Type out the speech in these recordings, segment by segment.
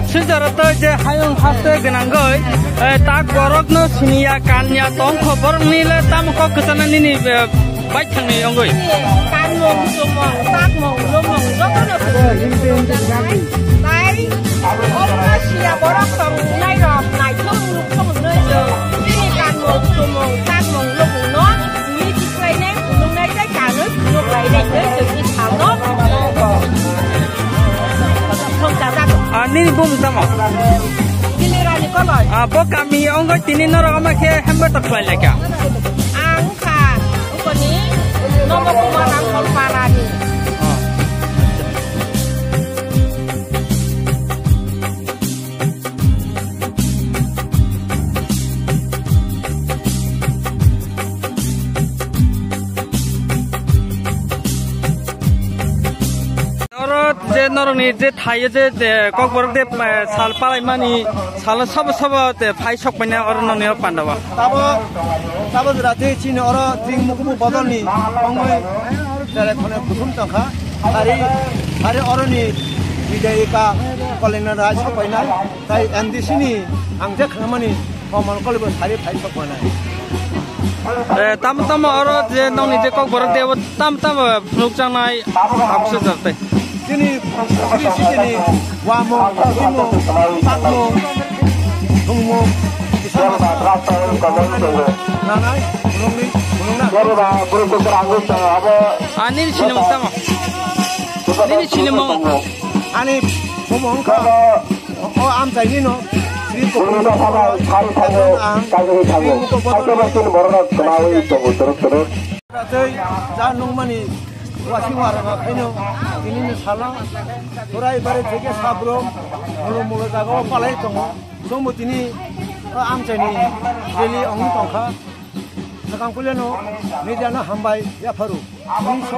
Sejarah je hayung haste genanggoi tak borok no sinia kanya tong khobor nile tam ko kesana nini baik thang ni onggoi kan mong sumong tak mong lumong joto no nai ora sia borok tong nai ro nai thong luk thong nơi jo ini kan mong sumong tak mong lumong no ni ti klai ne lung nai dai ka no luk lai dai dai jo ni thao no Ini bum sama. Ini rani koloi. Apa kami onggoi tini nora kami ke hambat terkait lagi? Angka, uko ni nomor kumarang kolparani. je norong ni je thai je kok borok de sal palai mani sal sab de phai sok paina or no ne pandawa tabo rate chini oro ting mukumu bodol ni ongoi dare khone kuthum tangkha hari oro ni bidai ka kolena ra sok paina tai ndc ni angje khamani komon kolbo hari phai sok paina tam oro je nong ni je kok borok de tam phuk changnai abse jarte Sini wamo, imo, takmo, tungmo, isama, nanai, Ani sinimong tama. Ini sinimong. Ani ngomong ka. Oh am cai ni no. Wasi warga kaino ini salah torai bare jeke sabrom mulu mulu jago palai tongo somo tini am chani deli ong tongkha sakang kuleno nijana hambai ya faru 19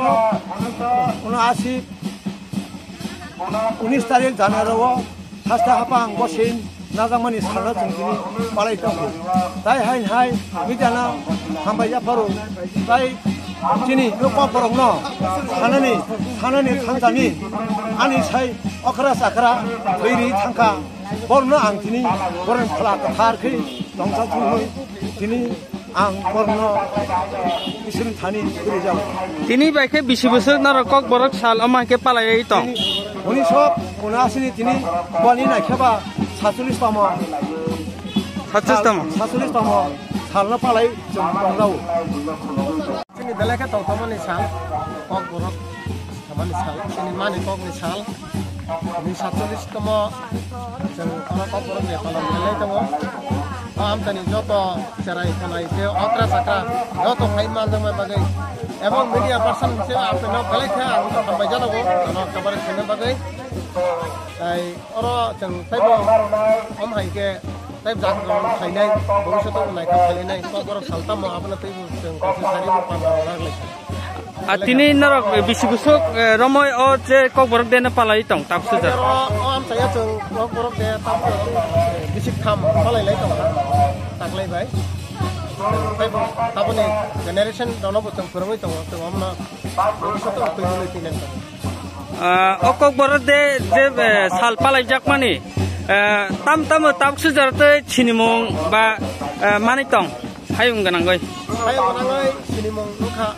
tarik janaro hasta hapang bosin nagamani salah tongkini palai tongo tai hai nijana hambai ya faru tai Sini, lupa porong no, hanani tangkani, ani say okra sakra, beri tangka, porno angkini, porno pelak thar ke, dongsa tungui, दिनै आं बरनो इसोरनि थानि बोरै जाबाय তিনি বাইকে 20 বছর নরকক বরক সাল আমাকে পালাই তং उनि सब उनासिनि दिनै बनि नायखाबा 47 तम 46 तम 47 तम सालनो पालाय जों दंराव जोंनि बेलाखा तंथमानि साल कक बरक थामानि साल जोंनि मानि ककनि साल नि 47 तम जों कक बरक नेपालाव गेलेनाय दङ आमतानि जत सेराय थानाय जे अत्रा सात्रा जत फाइमान जों बागै এবং মিডিয়া পার্সন হিসেবে আপনারা বেলাইখা आं थांबाय जानांगौ आं खबर होनो बागै তাই अर जों फाइबो हमहायके ताइप जागोन खायनाय भबिष्यतआव नायखा खायनाय कबर सालताम आपना तैबो जों गासै सारिबो पानना रायलाय তিনি নরক 20 বছর রময় ও যে কক বরক দেনে পালাই তং তাকসু যা am saya जों कक बरक दे ताप बिसिक थाम पालायलाय दं ताकलायबाय ताबनि जेनेरेशन दावनाबो जों फोरोंबाय दङ जों हमना भबिष्यतआव तैबो लैथिनाय কক বরক दे जे साल पालाई जाक माने ताम ताम ताकसु जारते छिनिमं बा मानि तं हायुं गनांगै छिनिमं लुखा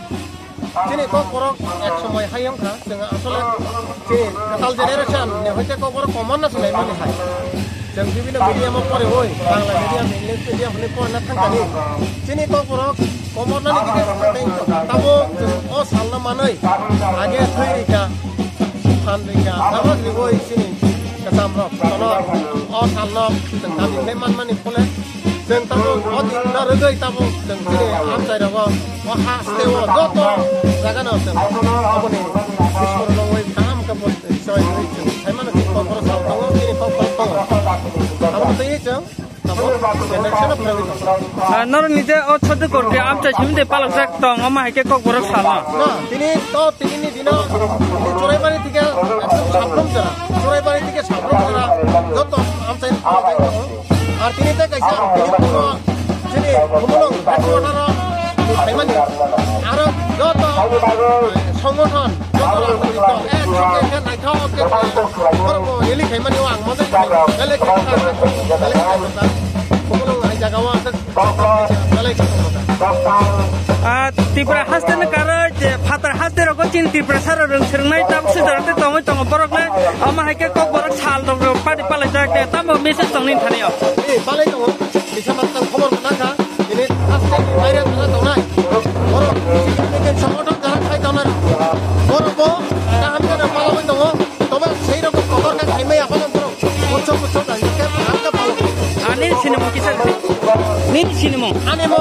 Sini kok borok ek समय hayang ka जों আসলে sini total generation ne hoite kok borok common na sulai mani hai जों बिभिन्न मिडियाम परे होय बांला मिडियाम इंग्लिश मिडियाम हने पढना थांगानि sini kok borok common na ni dige tabo जों o salna manai age thairika phanrika tabo ni hoy sini kasamro tono o salna जों tabi me man mani pole जों tabo o din na rgai tabo जों sini am chai rago o ha stewo joto जागोन जों आबनि बिस्वर लङै काम कबल सय जों थाइमान कक बरक साल दङ दिनै कक बरक दङ आबनि तै जों तबो जेनेरेशन फरावि नर निजे ओ छद करके आम चाइ सिमदे पालक जाक तंग अमा हाइके कक बरक साला ना दिनै तो तिनि दिन चोराइबारि दिके एकदम साफ्रोम जरा चोराइबारि दिके साफ्रोम जरा जत आम चाइ আর তিনি তে কাইছা তিনি ভুমলং হেডকোয়ার্টার थाइमानि आरो जत संगठन जत राजनीतिक एकके नायथाव के एलि थाइमानि आं मदे बेले भुमलं हाइ जागाव बेले त्रिपुरा हास्तेन कारो जे फातर हास्ते रको चिन त्रिपुरा सार रंग सिरनाय ताब सुजारते तंगै तंग बरकले अमा हाइके कक बरक साल दङ पार्टी पाले जाके ताबो मेसेज तंगनि थानियो ए पाले दङ बिसामात खबर मोनाखा ini haste bayar kana tonai oro ini संगठन जारा खाइ तनार oro bo काम kana पालाबै दङ तबे sei रकम खबर का खाइमै आपन oro बच्चा बच्चा दाइके आपका पालो ani sinemo किसान नि sinemo ani mo